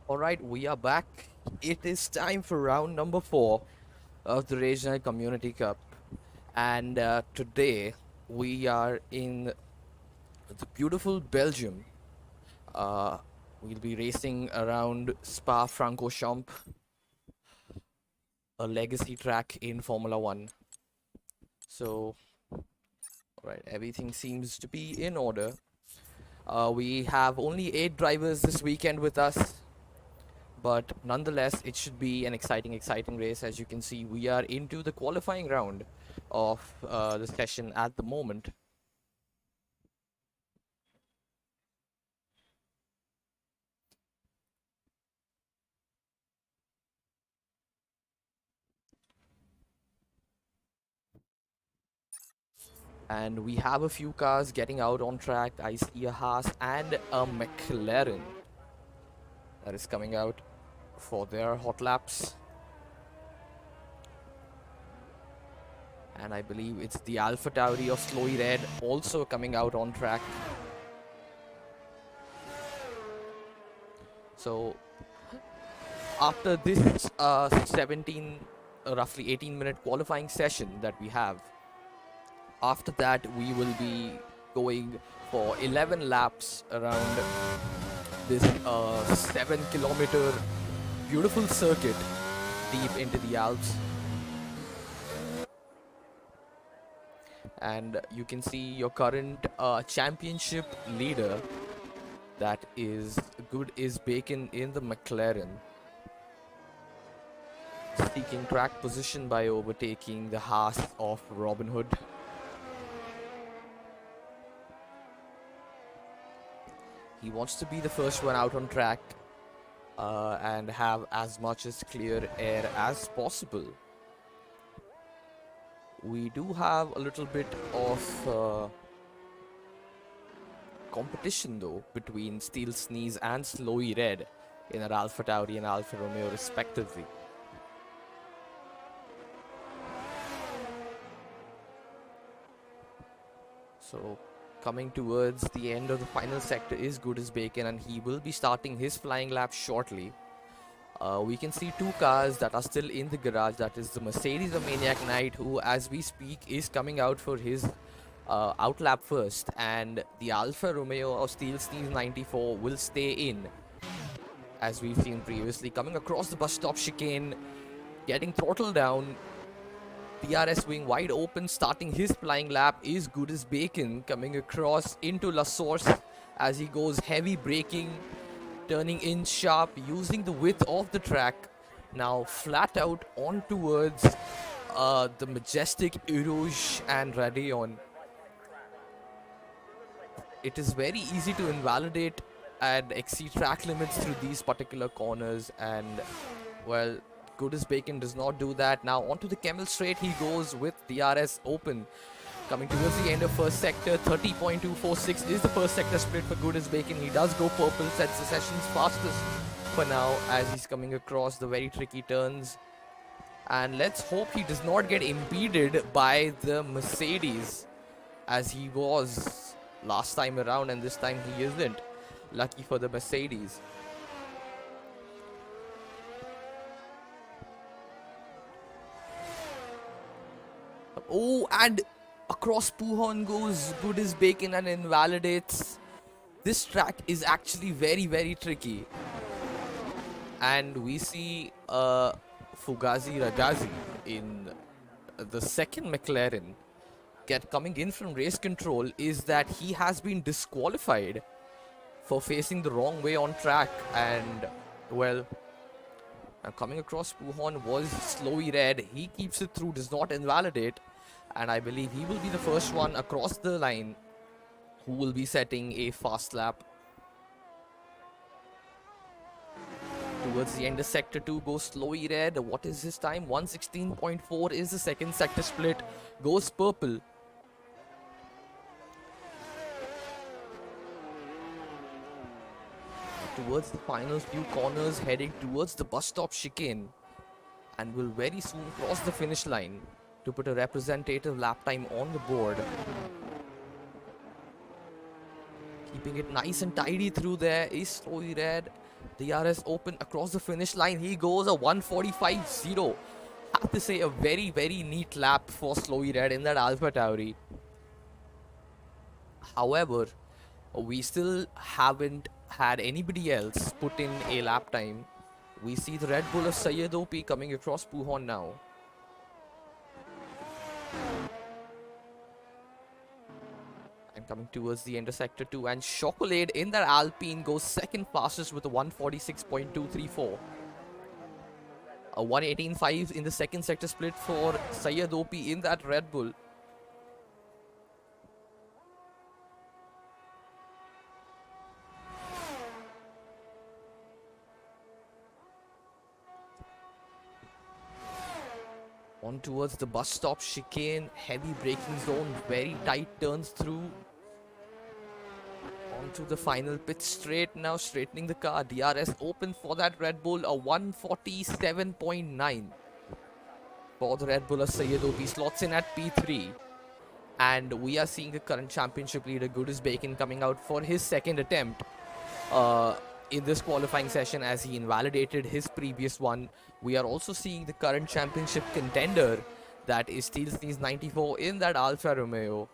Alright, we are back. It is time for round number 4 of the Regional Community Cup. And today we are in the beautiful Belgium. Uh, we'll be racing around Spa-Francorchamps, a legacy track in Formula 1. So, alright, everything seems to be in order. We have only 8 drivers this weekend with us. But nonetheless, it should be an exciting race. As you can see, we are into the qualifying round of the session at the moment. And we have a few cars getting out on track. I see a Haas and a McLaren that is coming out for their hot laps. And I believe it's the Alpha Tauri of Slowy Red also coming out on track. So after this roughly 18-minute qualifying session that we have, after that we will be going for 11 laps around this 7-kilometer beautiful circuit deep into the Alps. And you can see your current championship leader, that is Good is Bacon in the McLaren, seeking track position by overtaking the Haas of Robin Hood. He wants to be the first one out on track and have as much as clear air as possible. We do have a little bit of competition though between Steel Sneeze and Slowy Red in our Alpha Tauri and Alfa Romeo respectively. So coming towards the end of the final sector is Good as Bacon, and he will be starting his flying lap shortly. We can see 2 cars that are still in the garage. That is the Mercedes of Maniac Knight, who as we speak is coming out for his out lap first, and the Alfa Romeo of Steel Sneeze 94 will stay in, as we've seen previously. Coming across the bus stop chicane, getting throttled down, DRS wing wide open, starting his flying lap is Good as Bacon, coming across into La Source as he goes heavy braking, turning in sharp, using the width of the track, now flat out on towards the majestic Erouge and Radeon. It is very easy to invalidate and exceed track limits through these particular corners, and well, Good as Bacon does not do that. Now onto the Camel Straight he goes with DRS open. Coming towards the end of first sector, 30.246 is the first sector split for Good as Bacon. He does go purple, sets the session's fastest for now as he's coming across the very tricky turns. And let's hope he does not get impeded by the Mercedes as he was last time around, and this time he isn't. Lucky for the Mercedes. Oh, and across Puhon goes Good as Bacon and invalidates. This track is actually very tricky. And we see Fugazi Ragazi in the second McLaren coming in from race control, is that he has been disqualified for facing the wrong way on track. And well, coming across Puhon was Slowy Red. He keeps it through, does not invalidate, and I believe he will be the first one across the line who will be setting a fast lap. Towards the end of sector 2 goes Slowy Red. What is his time? 116.4 is the second sector split. Goes purple. Towards the final few corners, heading towards the bus stop chicane, and will very soon cross the finish line to put a representative lap time on the board. Keeping it nice and tidy through there is Slowy Red. DRS open across the finish line. He goes a 1:45.0. Have to say, a very, very neat lap for Slowy Red in that Alpha Tauri. However, we still haven't had anybody else put in a lap time. We see the Red Bull of Syed OP coming across Puhon now. And coming towards the end of Sector 2. And Chocolate in that Alpine goes second fastest with a 1:46.234. A 1:18.5 in the second sector split for Syed OP in that Red Bull. On towards the bus stop chicane, heavy braking zone, very tight turns through. Onto the final pit straight now, straightening the car. DRS open for that Red Bull, a 1:47.9 for the Red Bull of Syed OP, slots in at P3. And we are seeing the current championship leader, Goodis Bacon, coming out for his second attempt in this qualifying session as he invalidated his previous one. We are also seeing the current championship contender, that is Steel Sneeze 94 in that Alfa Romeo,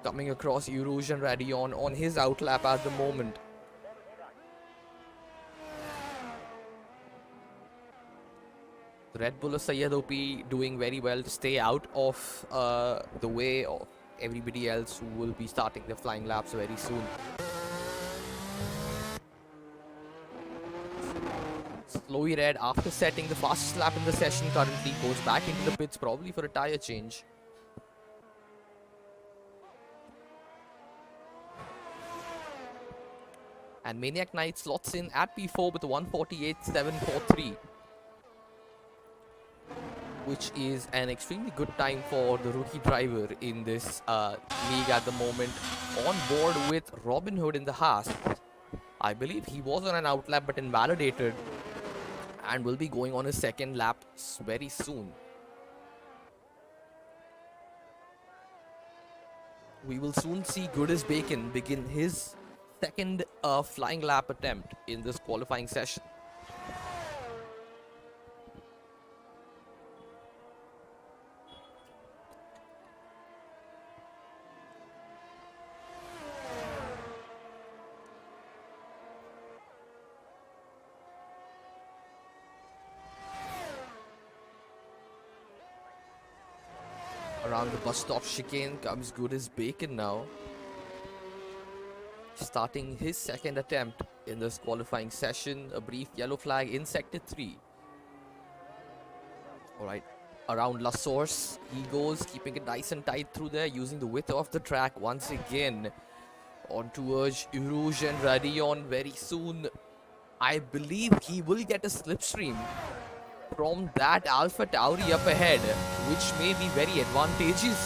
coming across Erosion Radion on his outlap at the moment. The Red Bull of Syed OP doing very well to stay out of the way of everybody else who will be starting the flying laps very soon. Slowy Red, after setting the fastest lap in the session currently, goes back into the pits probably for a tyre change. And Maniac Knight slots in at P4 with a 1:48.743, which is an extremely good time for the rookie driver in this league at the moment. On board with Robin Hood in the Haas. I believe he was on an outlap but invalidated, and will be going on his second lap very soon. We will soon see Goodis Bacon begin his second flying lap attempt in this qualifying session. Around the bus stop chicane comes Goodis Bacon now, starting his second attempt in this qualifying session. A brief yellow flag in Sector 3. Alright, around La Source he goes, keeping it nice and tight through there, using the width of the track once again. On towards Erosion Radion very soon. I believe he will get a slipstream from that Alpha Tauri up ahead, which may be very advantageous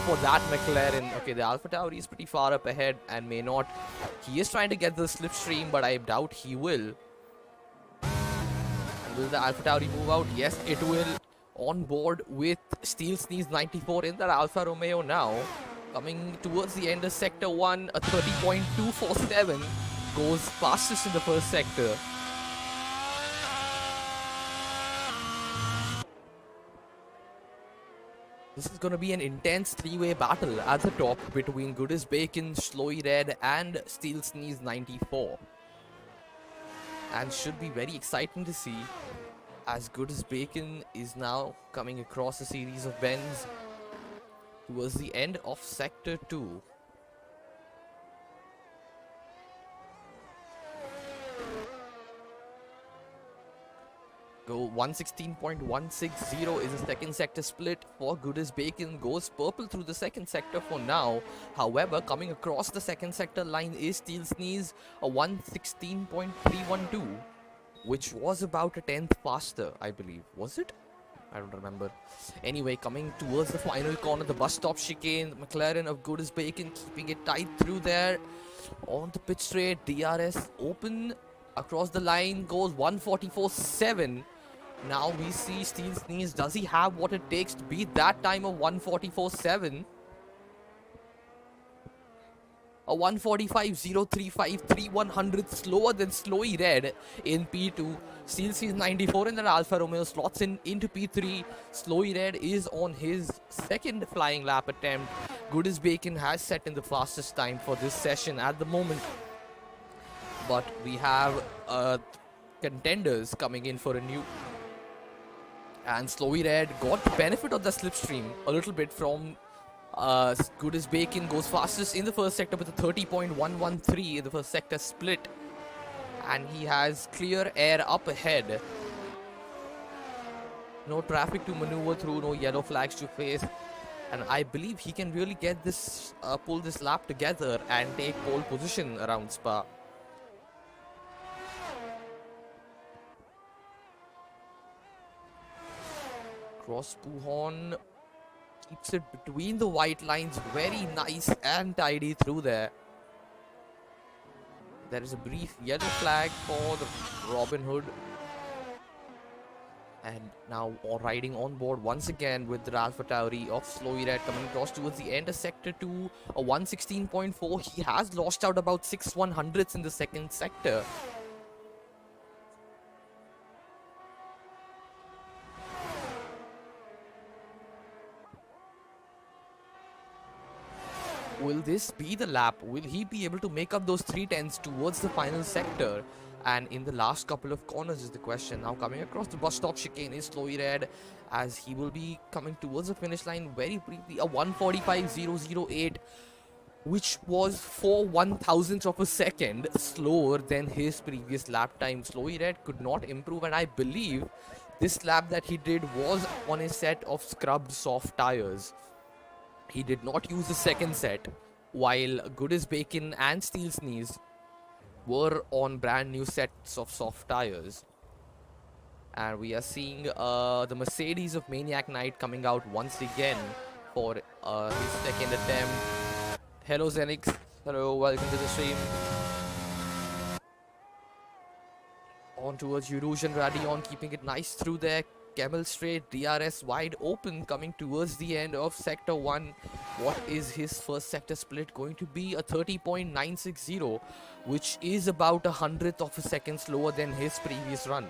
for that McLaren. Okay, the Alpha Tauri is pretty far up ahead and may not. He is trying to get the slipstream, but I doubt he will. And will the Alpha Tauri move out? Yes, it will. On board with Steel Sneeze 94 in that Alfa Romeo now. Coming towards the end of Sector 1, a 30.247 goes fastest in the first sector. This is going to be an intense three-way battle at the top between Goodis Bacon, Slowy Red and Steel Sneeze 94. And should be very exciting to see, as Goodis Bacon is now coming across a series of bends towards the end of Sector 2. Go 1:16.160 is the second sector split for Goodis Bacon. Goes purple through the second sector for now. However, coming across the second sector line is Steel Sneeze, a 1:16.312, which was about a tenth faster, I believe. Was it? I don't remember. Anyway, coming towards the final corner, the bus stop chicane, McLaren of Goodis Bacon keeping it tight through there. On the pit straight, DRS open across the line, goes 1:44.7. Now we see Steel Sneeze. Does he have what it takes to beat that time of 1:44.7? A 145.035, 3/100th slower than Slowy Red in P2. Steel sees 94 in the Alfa Romeo, slots into P3. Slowy Red is on his second flying lap attempt. Good as Bacon has set in the fastest time for this session at the moment. But we have contenders coming in for a new. And Slowy Red got the benefit of the slipstream a little bit from Good as Bacon. Goes fastest in the first sector with a 30.113 in the first sector split. And he has clear air up ahead. No traffic to maneuver through, no yellow flags to face. And I believe he can really get this, pull this lap together and take pole position around Spa. Cross Puhon keeps it between the white lines, very nice and tidy through there. There is a brief yellow flag for the Robin Hood. And now riding on board once again with the Alpha Tauri of Slowy Red coming across towards the end of sector 2, a 116.4. He has lost out about 6/100ths in the second sector. Will this be the lap? Will he be able to make up those 3/10ths towards the final sector? And in the last couple of corners is the question. Now coming across the bus stop chicane is Slowy Red, as he will be coming towards the finish line very briefly. A 145.008, which was 4/1000th of a second slower than his previous lap time. Slowy Red could not improve, and I believe this lap that he did was on a set of scrubbed soft tires. He did not use the second set, while Good as Bacon and Steel Sneeze were on brand new sets of soft tires. And we are seeing the Mercedes of Maniac Knight coming out once again for his second attempt. Hello Zenix, hello, welcome to the stream. On towards Eurasian Radion, keeping it nice through there. Camel Straight, DRS wide open, coming towards the end of Sector 1. What is his first sector split going to be? A 30.960, which is about 100th of a second slower than his previous run.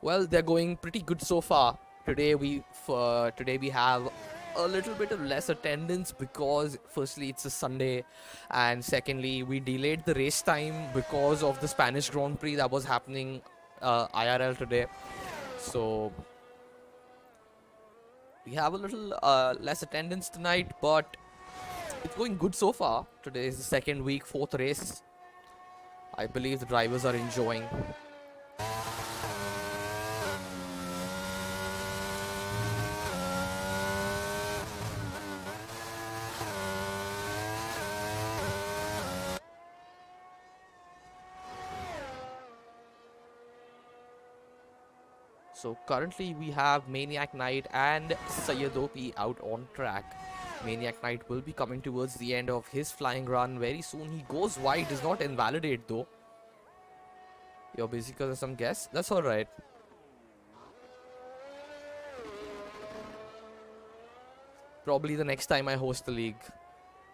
Well, they're going pretty good so far. Today we have a little bit of less attendance because firstly it's a Sunday, and secondly we delayed the race time because of the Spanish Grand Prix that was happening IRL today. So we have a little less attendance tonight, but it's going good so far. Today is the second week, fourth race. I believe the drivers are enjoying. So currently we have Maniac Knight and Sayyadopi out on track. Maniac Knight will be coming towards the end of his flying run very soon. He goes wide, does not invalidate though. You're busy because of some guess? That's alright. Probably the next time I host the league.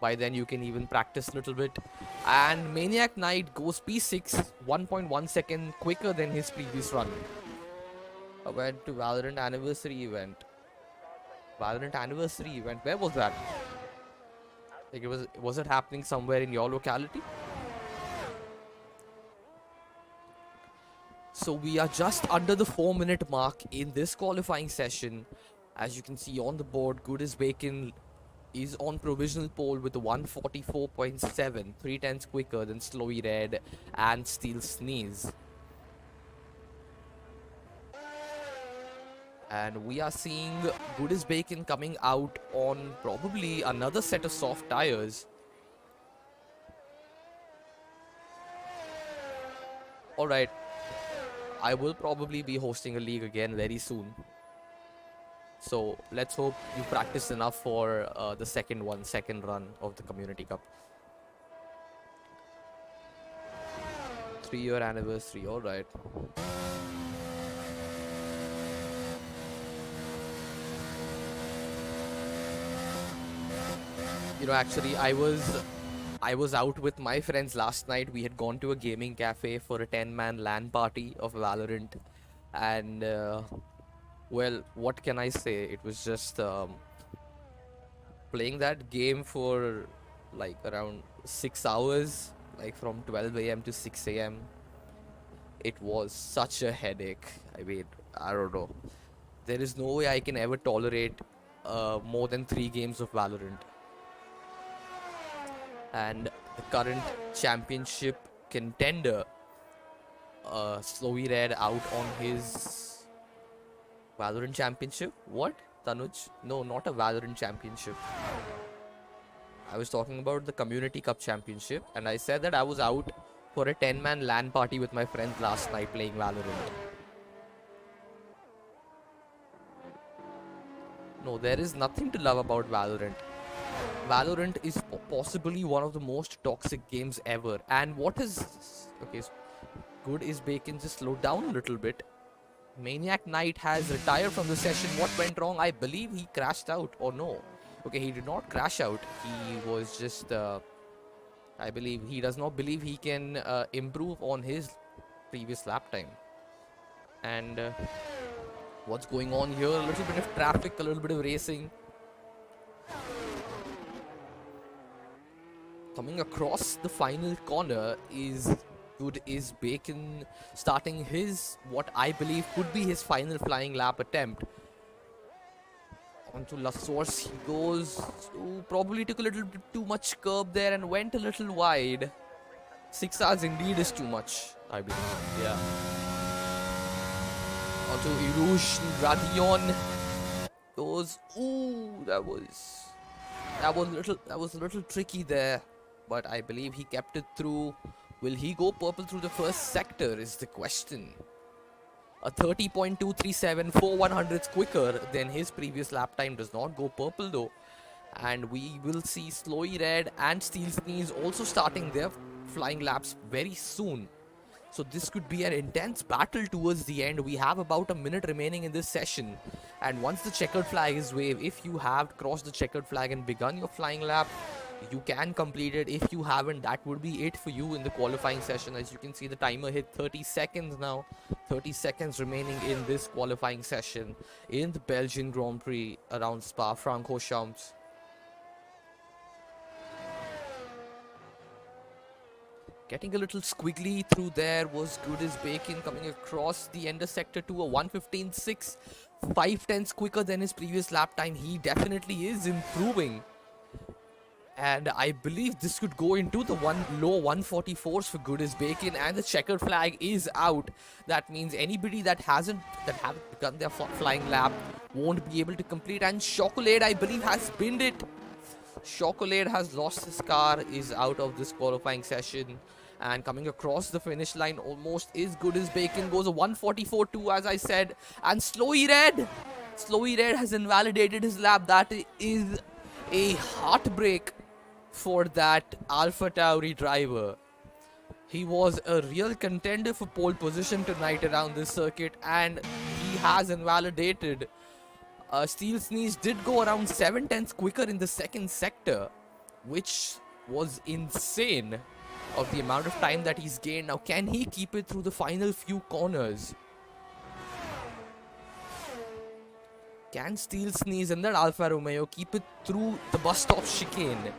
By then you can even practice a little bit. And Maniac Knight goes P6, 1.1 second quicker than his previous run. I went to Valorant Anniversary event. Valorant Anniversary event. Where was that? Like was it happening somewhere in your locality? So we are just under the 4-minute mark in this qualifying session. As you can see on the board, Good as Bacon is on provisional pole with a 144.7, 3/10ths quicker than Slowy Red and Steel Sneeze. And we are seeing Good as Bacon coming out on probably another set of soft tires. Alright, I will probably be hosting a league again very soon. So let's hope you practice enough for the second run of the Community Cup. 3-year anniversary, alright. Actually, I was out with my friends last night. We had gone to a gaming cafe for a 10-man LAN party of Valorant, and well, what can I say? It was just playing that game for like around 6 hours, like from 12 a.m. to 6 a.m. It was such a headache. I mean, I don't know. There is no way I can ever tolerate more than 3 games of Valorant. And the current championship contender, Slowy Red, out on his Valorant championship. What, Tanuj? No, not a Valorant championship. I was talking about the Community Cup championship, and I said that I was out for a 10-man LAN party with my friends last night playing Valorant. No, there is nothing to love about Valorant. Valorant is possibly one of the most toxic games ever. And what is... Okay, so good is Bacon just slowed down a little bit. Maniac Knight has retired from the session. What went wrong? I believe he crashed out, or no. Okay, he did not crash out. He was just... I believe he does not believe he can improve on his previous lap time. And what's going on here? A little bit of traffic, a little bit of racing. Coming across the final corner is Good is Bacon, starting his, what I believe could be his final flying lap attempt. Onto La Source he goes. Ooh, probably took a little bit too much curb there and went a little wide. 6 hours indeed is too much, I believe. Yeah. Onto Irush Radion goes. Ooh, that was a little tricky there, but I believe he kept it through. Will he go purple through the first sector is the question. A 30.237 for 100s quicker than his previous lap time, does not go purple though. And we will see Slowy Red and Steel Sneeze also starting their flying laps very soon. So this could be an intense battle towards the end. We have about a minute remaining in this session. And once the checkered flag is waved, if you have crossed the checkered flag and begun your flying lap, you can complete it. If you haven't, that would be it for you in the qualifying session. As you can see, the timer hit 30 seconds now. 30 seconds remaining in this qualifying session in the Belgian Grand-Prix around Spa-Francorshamps. Getting a little squiggly through there was Good as Bacon, coming across the ender sector to a 1:15.6, 5/10 quicker than his previous lap time. He definitely is improving. And I believe this could go into the low 144s for Good as Bacon, and the checkered flag is out. That means anybody that haven't begun their flying lap won't be able to complete. And Chocolate, I believe, has binned it. Chocolate has lost his car, is out of this qualifying session, and coming across the finish line almost is Good as Bacon, goes a 144.2 as I said. And Slowy Red has invalidated his lap. That is a heartbreak for that Alpha Tauri driver. He was a real contender for pole position tonight around this circuit, and he has invalidated. Steel Sneeze did go around 7/10 quicker in the second sector, which was insane of the amount of time that he's gained. Now, can he keep it through the final few corners? Can Steel Sneeze and that Alfa Romeo keep it through the bus stop chicane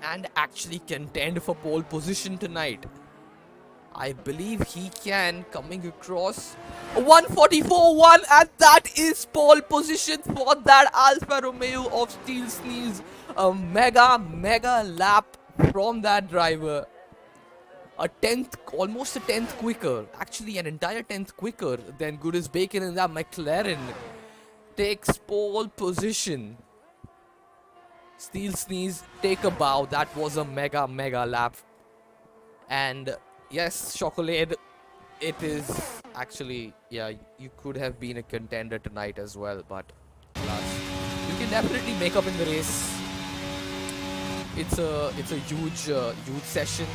and actually contend for pole position tonight? I believe he can, coming across a 144.1, and that is pole position for that Alfa Romeo of Steel Sneeze. A mega lap from that driver. Almost a tenth quicker, actually an entire 10th quicker than Good as Bacon in that McLaren. Takes pole position. Steel Sneeze, take a bow. That was a mega lap. And yes, Chocolate, it is actually, yeah, you could have been a contender tonight as well, but alas, you can definitely make up in the race. It's a huge session.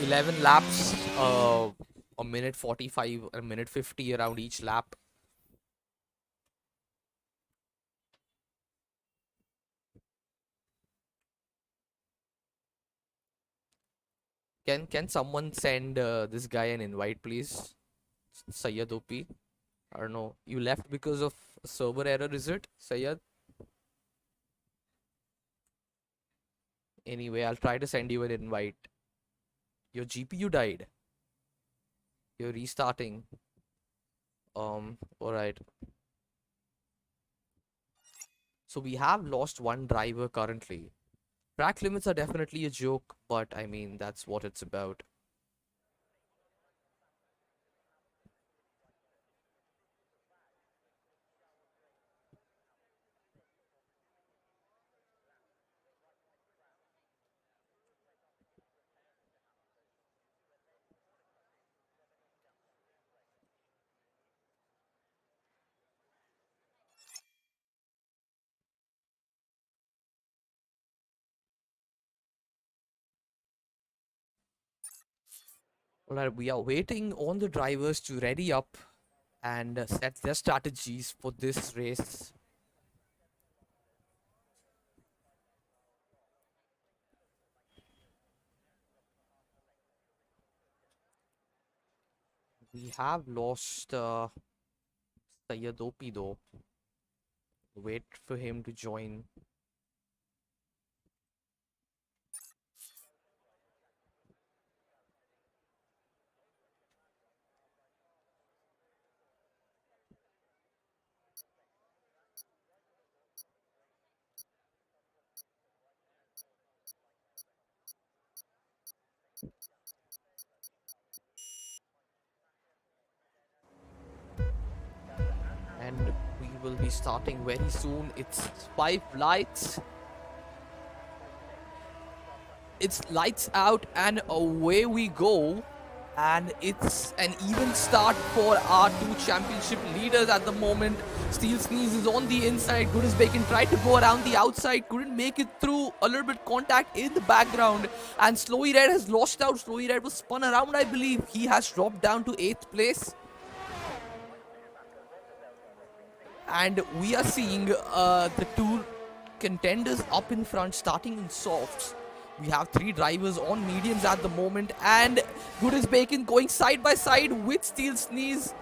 11 laps, a minute 45, a minute 50 around each lap. Can someone send this guy an invite, please? Sayyad OP. I don't know. You left because of a server error, is it, Sayyad? Anyway, I'll try to send you an invite. Your GPU died. You're restarting. Alright. So we have lost one driver currently. Track limits are definitely a joke, but I mean, that's what it's about. Alright, we are waiting on the drivers to ready up and set their strategies for this race. We have lost Sayyad OP though. Wait for him to join. And we will be starting very soon. It's 5 lights. It's lights out and away we go. And it's an even start for our two championship leaders at the moment. Steel Sneeze is on the inside. Good as Bacon tried to go around the outside. Couldn't make it through. A little bit contact in the background. And Slowy Red has lost out. Slowy Red was spun around, I believe. He has dropped down to 8th place. And we are seeing the two contenders up in front starting in softs. We have 3 drivers on mediums at the moment, and Good as Bacon going side by side with Steel Sneeze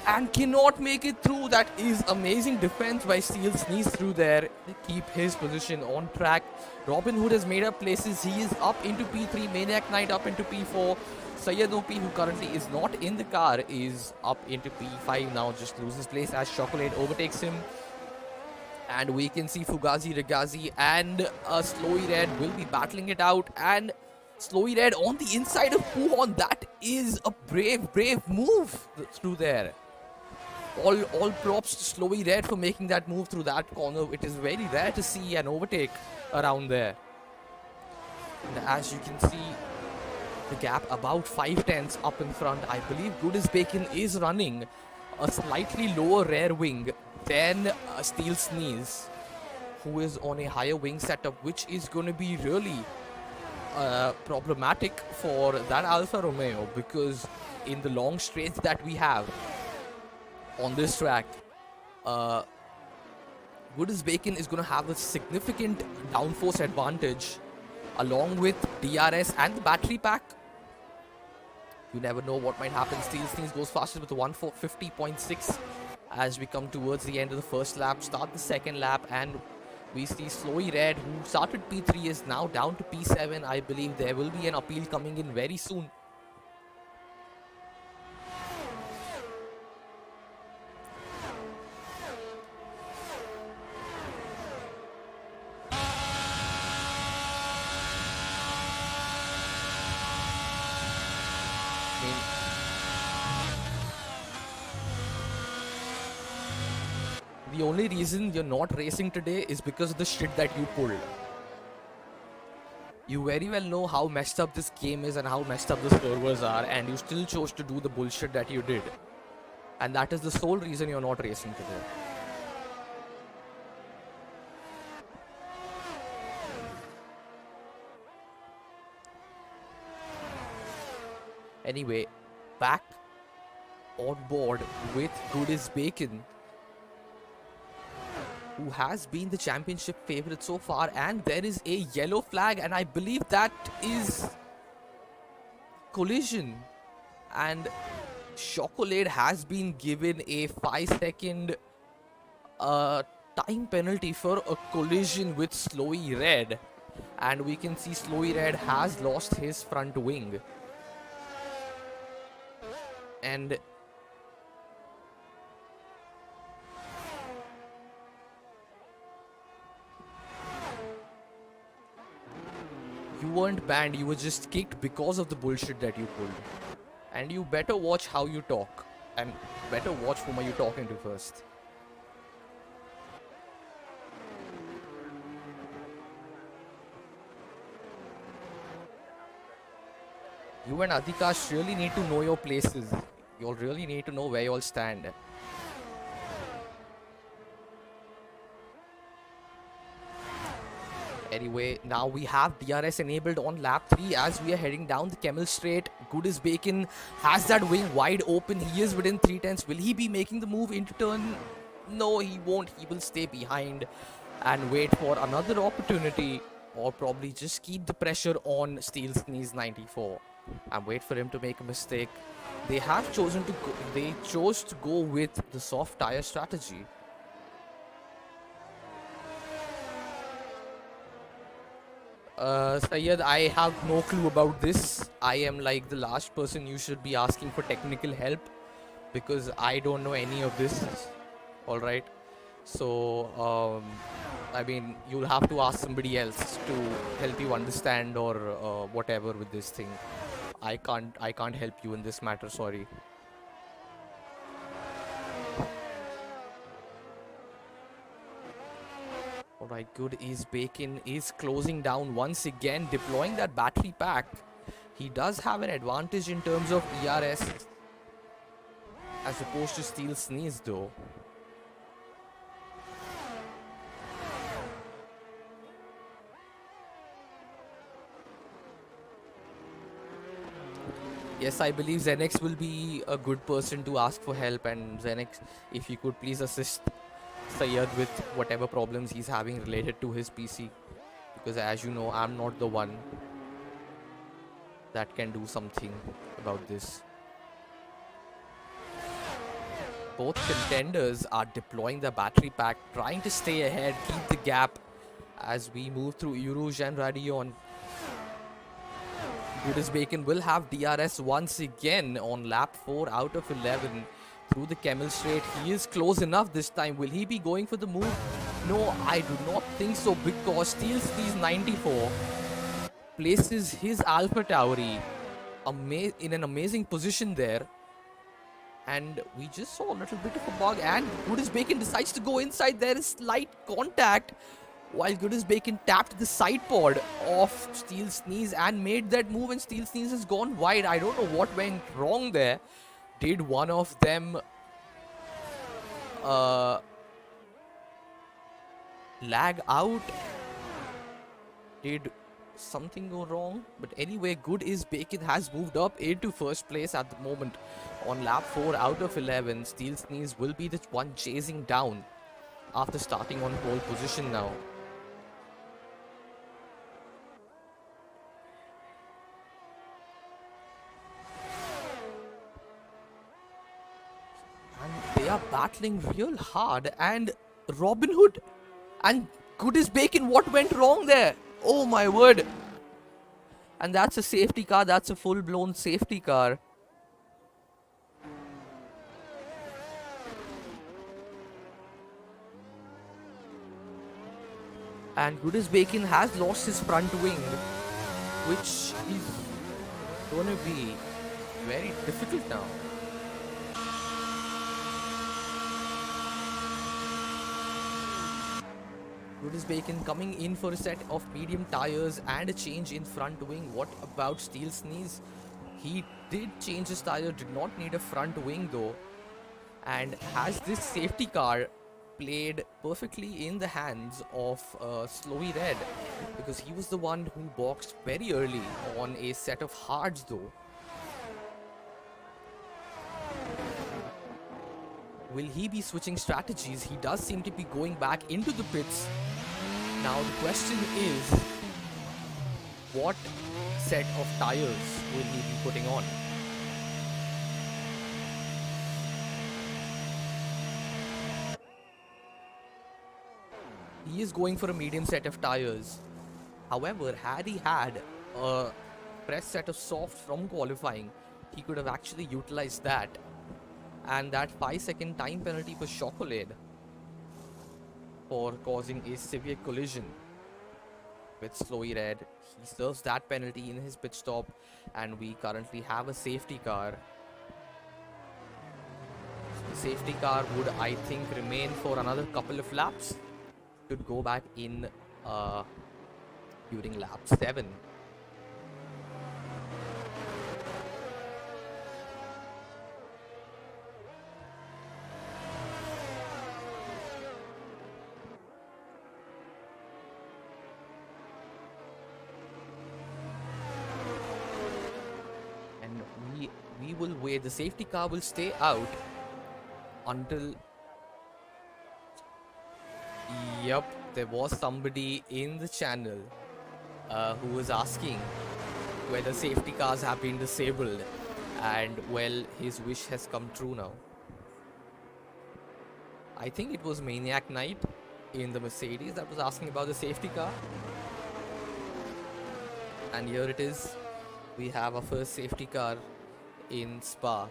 and cannot make it through. That is amazing defense by Steel Sneeze through there to keep his position on track. Robin Hood has made up places. He is up into P3, Maniac Knight up into P4. Sayyad OP, who currently is not in the car, is up into P5 now, just loses place as Chocolate overtakes him. And we can see Fugazi, Regazi and Slowy Red will be battling it out. And Slowy Red on the inside of Puhon. That is a brave move through there. All props to Slowy Red for making that move through that corner. It is very rare to see an overtake around there. And as you can see, the gap about 5/10 up in front. I believe Good as Bacon is running a slightly lower rear wing than Steel Sneeze, who is on a higher wing setup, which is going to be really problematic for that Alfa Romeo, because in the long straights that we have on this track, Good as Bacon is going to have a significant downforce advantage along with DRS and the battery pack. You never know what might happen. Steel Sneeze goes faster with 150.6 as we come towards the end of the first lap, start the second lap, and we see Slowy Red, who started P3, is now down to P7. I believe there will be an appeal coming in very soon. The only reason you're not racing today is because of the shit that you pulled. You very well know how messed up this game is and how messed up the servers are, and you still chose to do the bullshit that you did. And that is the sole reason you're not racing today. Anyway, back on board with Good as Bacon. who has been the championship favorite so far, and there is a yellow flag, and I believe that is collision, and Chocolate has been given a 5-second time penalty for a collision with Slowy Red, and we can see Slowy Red has lost his front wing, and you weren't banned, you were just kicked because of the bullshit that you pulled. And you better watch how you talk, and better watch whom are you talking to first. You and Adhikash really need to know your places. You'll really need to know where you all stand. Anyway, now we have DRS enabled on lap 3 as we are heading down the Camel Straight. Good as Bacon has that wing wide open. He is within 3/10. Will he be making the move into turn? No, he won't. He will stay behind and wait for another opportunity, or probably just keep the pressure on Steel Sneeze 94 and wait for him to make a mistake. They have chosen to go, they chose to go with the soft tire strategy. Syed, I have no clue about this. I am like the last person you should be asking for technical help, because I don't know any of this. Alright. So, I mean, you'll have to ask somebody else to help you understand or whatever with this thing. I can't help you in this matter, sorry. Alright, good is Bacon is closing down once again, deploying that battery pack. He does have an advantage in terms of ERS as opposed to Steel Sneeze though. Yes, I believe Zenex will be a good person to ask for help, and Zenex, if you could please assist Syed with whatever problems he's having related to his PC, because as you know, I'm not the one that can do something about this. Both contenders are deploying the battery pack, trying to stay ahead, keep the gap as we move through Uruj and Radion. Goodis Bacon will have DRS once again on lap 4 out of 11 through the Camel Straight. He is close enough this time. Will he be going for the move? No, I do not think so, because Steel Sneeze 94 places his Alpha Tauri in an amazing position there. And we just saw a little bit of a bug, and Goodis Bacon decides to go inside. There is slight contact while Goodis Bacon tapped the side pod of Steel Sneeze and made that move, and Steel Sneeze has gone wide. I don't know what went wrong there. Did one of them lag out? Did something go wrong? But anyway, Good is Bacon has moved up into first place at the moment on lap 4 out of 11. Steel Sneeze will be the one chasing down after starting on pole position now. And they are battling real hard, and Robin Hood and Goodis Bacon, what went wrong there? Oh my word. And that's a safety car, that's a full-blown safety car. And Goodis Bacon has lost his front wing, which is going to be very difficult now. Goodis Bacon coming in for a set of medium tires and a change in front wing. What about Steel Sneeze? He did change his tire, did not need a front wing though. And has this safety car played perfectly in the hands of Slowy Red, because he was the one who boxed very early on a set of hards though. Will he be switching strategies? He does seem to be going back into the pits. Now the question is, what set of tires will he be putting on? He is going for a medium set of tires. However, had he had a fresh set of soft from qualifying, he could have actually utilized that. And that 5-second time penalty for Chocolate for causing a severe collision with Slowy Red. He serves that penalty in his pit stop, and we currently have a safety car. The safety car would, I think, remain for another couple of laps. Could go back in during lap 7. And we will wait. The safety car will stay out until... Yep, there was somebody in the channel who was asking whether safety cars have been disabled, and well, his wish has come true now. I think it was Maniac Knight in the Mercedes that was asking about the safety car. And here it is. We have our first safety car in Spa.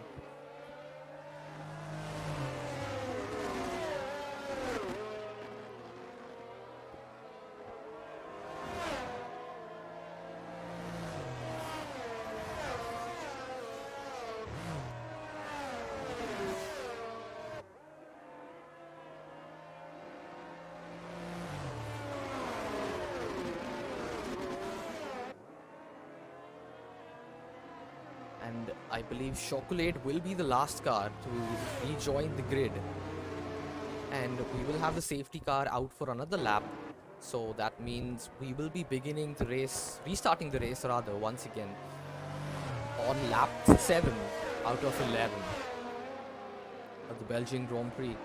And I believe Chocolate will be the last car to rejoin the grid. And we will have the safety car out for another lap. So that means we will be beginning the race, restarting the race rather, once again on lap 7 out of 11 of the Belgian Grand-Prix.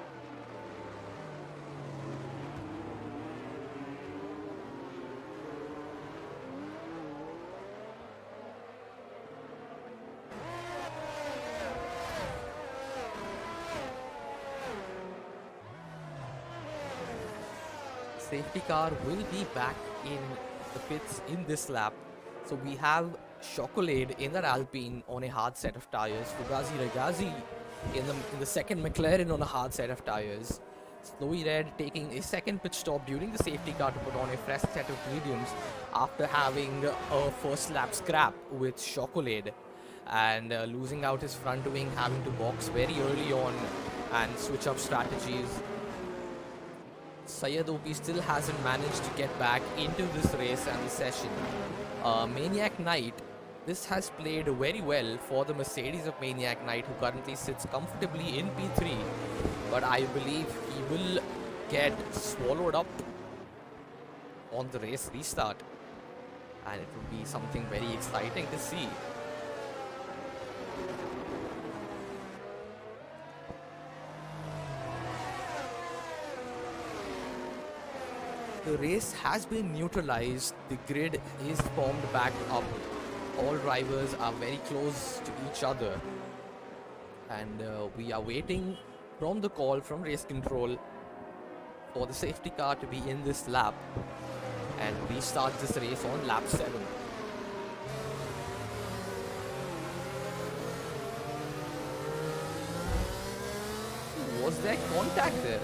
Safety car will be back in the pits in this lap. So we have Chocolate in that Alpine on a hard set of tires. Fugazi Regazi in the second McLaren on a hard set of tires. Slowy Red taking a second pit stop during the safety car to put on a fresh set of mediums after having a first lap scrap with Chocolate and losing out his front wing, having to box very early on and switch up strategies. Syed OP still hasn't managed to get back into this race and the session. Maniac Knight, this has played very well for the Mercedes of Maniac Knight, who currently sits comfortably in P3, but I believe he will get swallowed up on the race restart, and it will be something very exciting to see. The race has been neutralized, the grid is formed back up, all drivers are very close to each other, and we are waiting from the call from race control for the safety car to be in this lap and restart this race on lap 7. Was there contact there?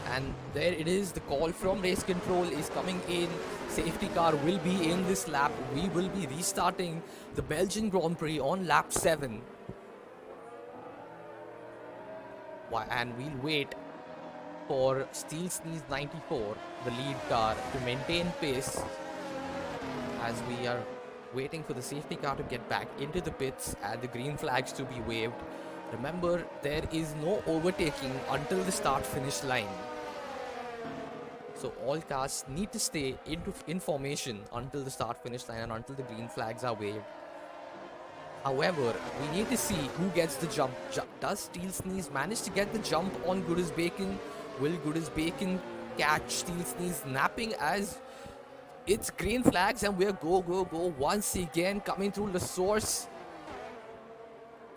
And there it is, the call from race control is coming in. Safety car will be in this lap. We will be restarting the Belgian Grand Prix on lap 7. And we'll wait for Steel Sneeze 94, the lead car, to maintain pace as we are waiting for the safety car to get back into the pits and the green flags to be waved. Remember, there is no overtaking until the start-finish line. So all cars need to stay in formation until the start-finish line and until the green flags are waved. However, we need to see who gets the jump. Does Steel Sneeze manage to get the jump on Good as Bacon? Will Good as Bacon catch Steel Sneeze napping as it's green flags and we're go once again coming through the source?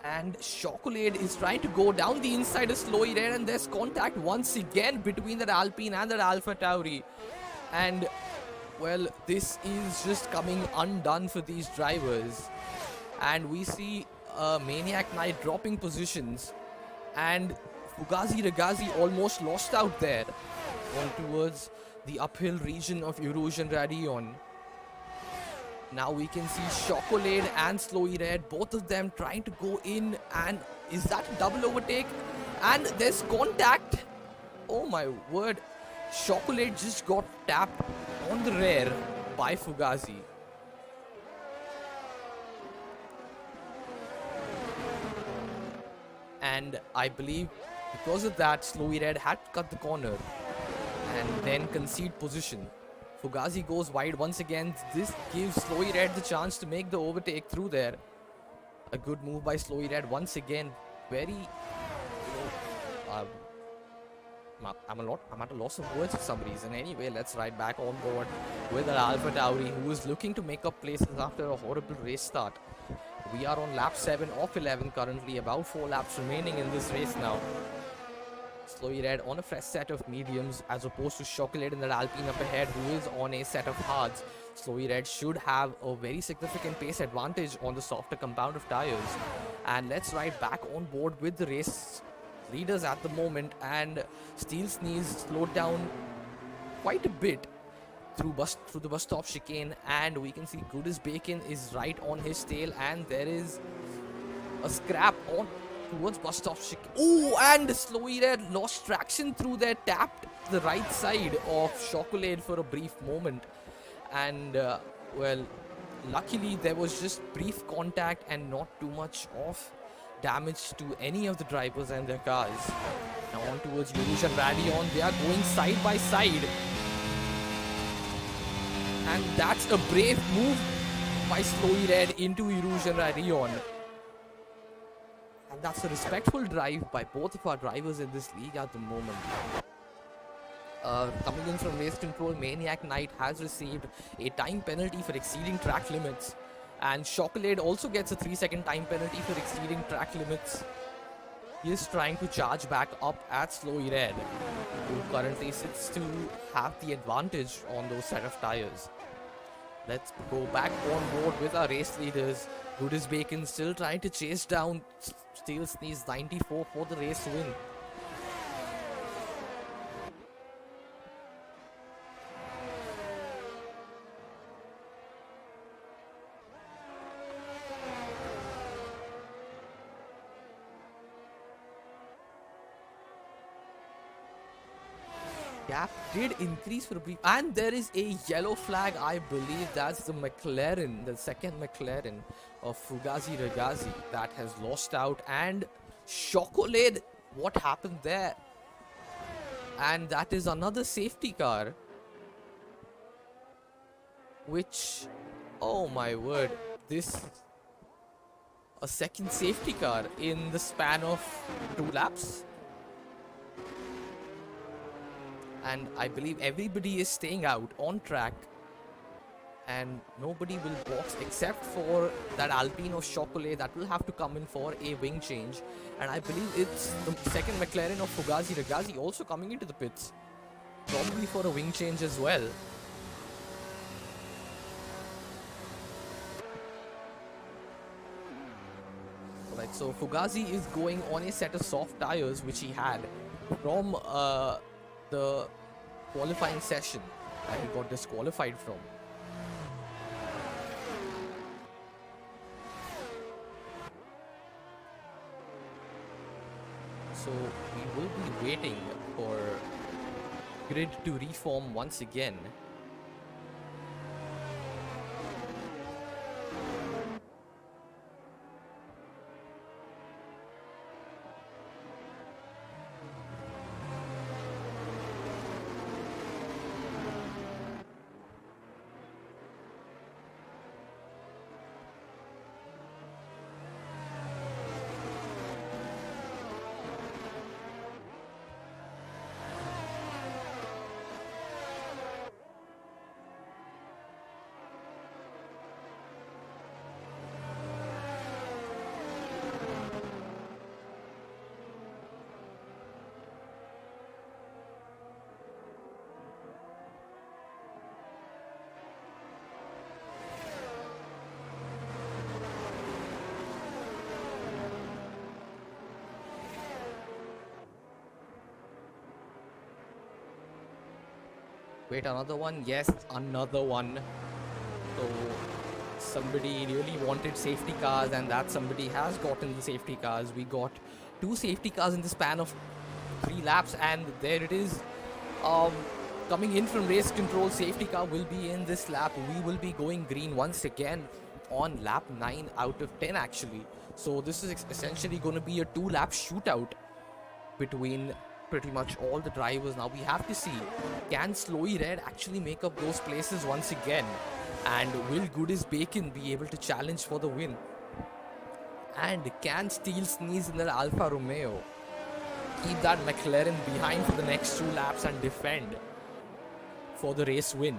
And Chocolate is trying to go down the inside of Slowy Red, and there's contact once again between that Alpine and that Alpha Tauri. And well, this is just coming undone for these drivers. And we see Maniac Knight dropping positions, and Fugazi Ragazi almost lost out there on towards the uphill region of Erosion Radion. Now we can see Chocolate and Slowy Red, both of them trying to go in, and is that a double overtake? And there's contact. Oh my word. Chocolate just got tapped on the rear by Fugazi. And I believe because of that, Slowy Red had to cut the corner and then concede position. Fugazi goes wide once again. This gives Slowy Red the chance to make the overtake through there. A good move by Slowy Red once again. Very, I'm at a loss of words for some reason. Anyway, let's ride back on board with our Alpha Tauri, who is looking to make up places after a horrible race start. We are on lap 7 of 11 currently, about 4 laps remaining in this race now. Slowy Red on a fresh set of mediums as opposed to Chocolate in that Alpine up ahead, who is on a set of hards. Slowy Red should have a very significant pace advantage on the softer compound of tires. And let's ride back on board with the race leaders at the moment, and Steel Sneeze slowed down quite a bit through the bus stop chicane, and we can see Good as Bacon is right on his tail, and there is a scrap on towards bus stop chicane. Oh, and Slowy Red lost traction through there, tapped the right side of Chocolate for a brief moment, and well, luckily there was just brief contact and not too much of damage to any of the drivers and their cars. Now on towards Erosion Radion, they are going side by side. And that's a brave move by Slowy Red into Erosion Radion. And that's a respectful drive by both of our drivers in this league at the moment. Coming in from race control, Maniac Knight has received a time penalty for exceeding track limits. And Chocolate also gets a 3-second time penalty for exceeding track limits. He is trying to charge back up at Slowy Red, who currently sits to have the advantage on those set of tires. Let's go back on board with our race leaders. Good as Bacon still trying to chase down Steel Sneeze 94 for the race win. Gap did increase for a brief, and there is a yellow flag. I believe that's the McLaren, the second McLaren of Fugazi Ragazi that has lost out. And Chocolate, what happened there? And that is another safety car, which, oh my word, a second safety car in the span of 2 laps. And I believe everybody is staying out on track, and nobody will box except for that Alpine of Chocolate that will have to come in for a wing change. And I believe it's the second McLaren of Fugazi Ragazi also coming into the pits, probably for a wing change as well. Alright, so Fugazi is going on a set of soft tires which he had from the qualifying session that he got disqualified from. So we will be waiting for grid to reform once again. Wait, another one? Yes, another one. So somebody really wanted safety cars, and that somebody has gotten the safety cars. We got 2 safety cars in the span of 3 laps, and there it is. Um, Coming in from race control, safety car will be in this lap. We will be going green once again on lap 9 out of 10 actually. So this is essentially going to be a 2-lap shootout between pretty much all the drivers. Now we have to see, can Slowy Red actually make up those places once again? And will Goodies Bacon be able to challenge for the win? And can Steel Sneeze in their Alfa Romeo keep that McLaren behind for the next 2 laps and defend for the race win?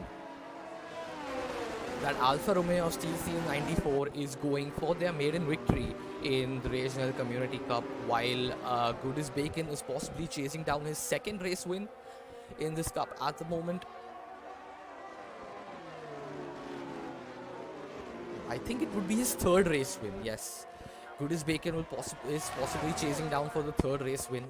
That Alfa Romeo of Steel Sneeze 94 is going for their maiden victory in the Regional Community Cup, while Goodies Bacon is possibly chasing down his second race win in this cup at the moment. I think it would be his third race win, yes. Goodies Bacon is possibly chasing down for the third race win.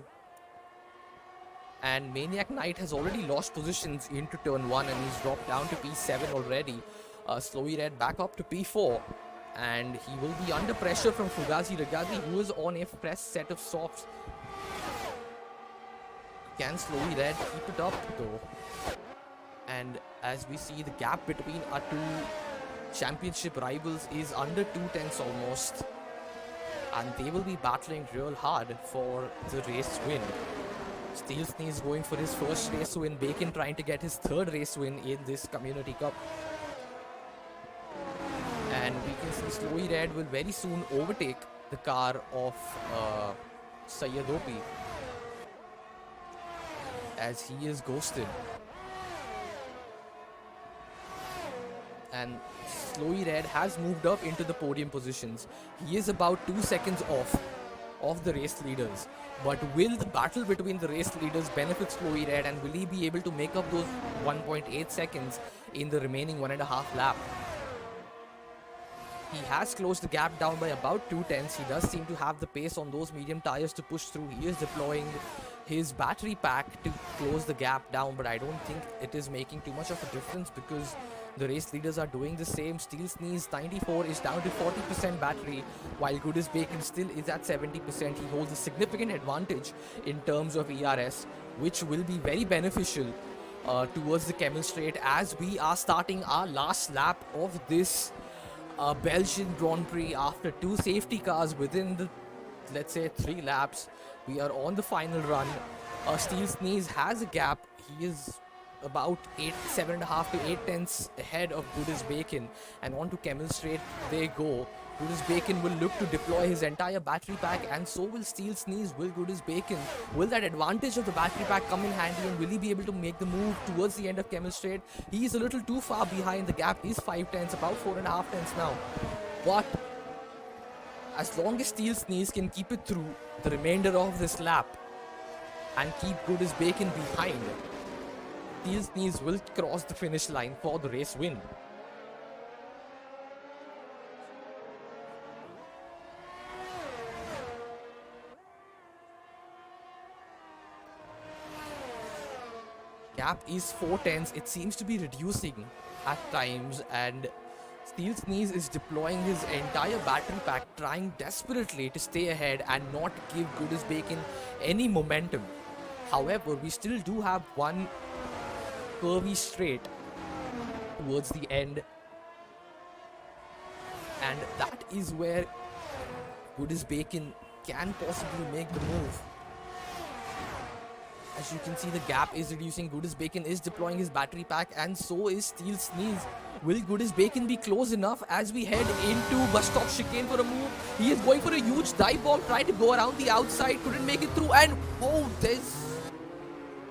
And Maniac Knight has already lost positions into turn 1 and he's dropped down to P7 already. Slowy Red back up to P4. And he will be under pressure from Fugazi Ragazi, who is on a fresh set of softs. Can Slowy Red keep it up though? And as we see, the gap between our 2 championship rivals is under 2 tenths almost. And they will be battling real hard for the race win. Steel Sneeze going for his first race win. Bacon trying to get his third race win in this Community Cup. And we can see Slowy Red will very soon overtake the car of Sayyadopi, as he is ghosted. And Slowy Red has moved up into the podium positions. He is about 2 seconds off of the race leaders. But will the battle between the race leaders benefit Slowy Red, and will he be able to make up those 1.8 seconds in the remaining 1.5 lap? He has closed the gap down by about 2 tenths. He does seem to have the pace on those medium tires to push through. He is deploying his battery pack to close the gap down, but I don't think it is making too much of a difference because the race leaders are doing the same. Steel Sneeze 94 is down to 40% battery, while Goodies Bacon still is at 70%. He holds a significant advantage in terms of ERS, which will be very beneficial towards the Camel Straight as we are starting our last lap of this Belgian Grand-Prix after 2 safety cars within the, let's say, 3 laps. We are on the final run. Steel Sneeze has a gap. He is about 7.5 to 8 tenths ahead of Goodies Bacon, and on to Camel Straight they go. Goodies Bacon will look to deploy his entire battery pack, and so will Steel Sneeze. Will Goodies Bacon, will that advantage of the battery pack come in handy, and will he be able to make the move towards the end of Camel Straight? He is a little too far behind. The gap is 5 tenths, about 4.5 tenths now. But as long as Steel Sneeze can keep it through the remainder of this lap and keep Goodies Bacon behind, Steel Sneeze will cross the finish line for the race win. Gap is 4 tenths. It seems to be reducing at times, and Steel Sneeze is deploying his entire battery pack, trying desperately to stay ahead and not give Goodies Bacon any momentum. However, we still do have one curvy straight towards the end, and that is where Goodies Bacon can possibly make the move. As you can see, the gap is reducing. Goodies Bacon is deploying his battery pack, and so is Steel Sneeze. Will Goodies Bacon be close enough as we head into bus stop chicane for a move? He is going for a huge dive bomb, trying to go around the outside, couldn't make it through, and oh,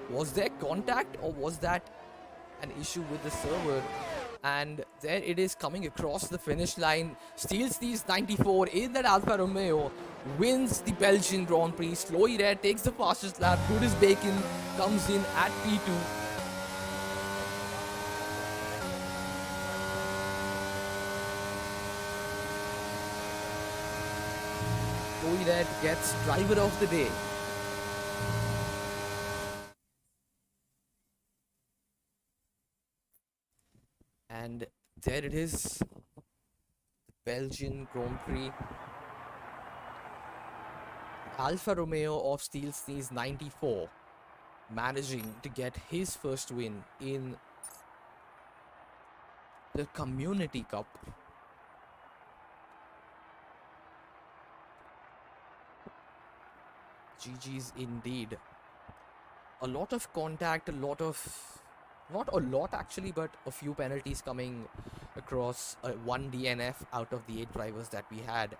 was there contact, or was that an issue with the server? And there it is, coming across the finish line. Steel Sneeze 94 in that Alfa Romeo wins the Belgian Grand Prix. Slowy Red takes the fastest lap. Goodies Bacon comes in at P2. Slowy Red gets driver of the day. And there it is, Belgian Grand Prix. Alfa Romeo of Steel Sneeze 94 managing to get his first win in the Community Cup. GG's indeed. A lot of contact, a lot of, not a lot actually, but a few penalties coming across, one DNF out of the 8 drivers that we had.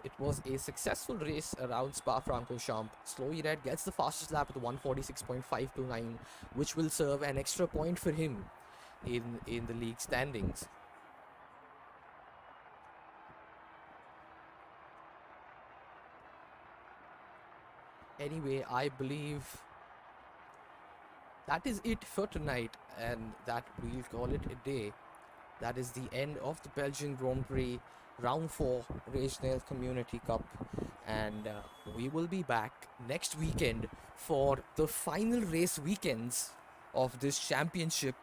It was a successful race around Spa-Francorchamps. Slowy Red gets the fastest lap with 146.529, which will serve an extra point for him in the league standings. Anyway, I believe that is it for tonight, and that we'll call it a day. That is the end of the Belgian Grand Prix Round 4 Regional Community Cup, and we will be back next weekend for the final race weekends of this championship,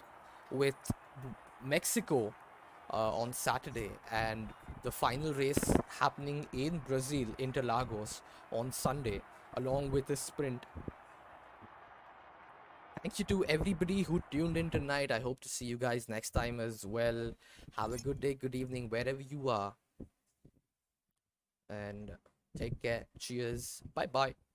with Mexico on Saturday and the final race happening in Brazil, Interlagos, on Sunday, along with the sprint. Thank you to everybody who tuned in tonight. I hope to see you guys next time as well. Have a good day, good evening, wherever you are. And take care. Cheers. Bye bye.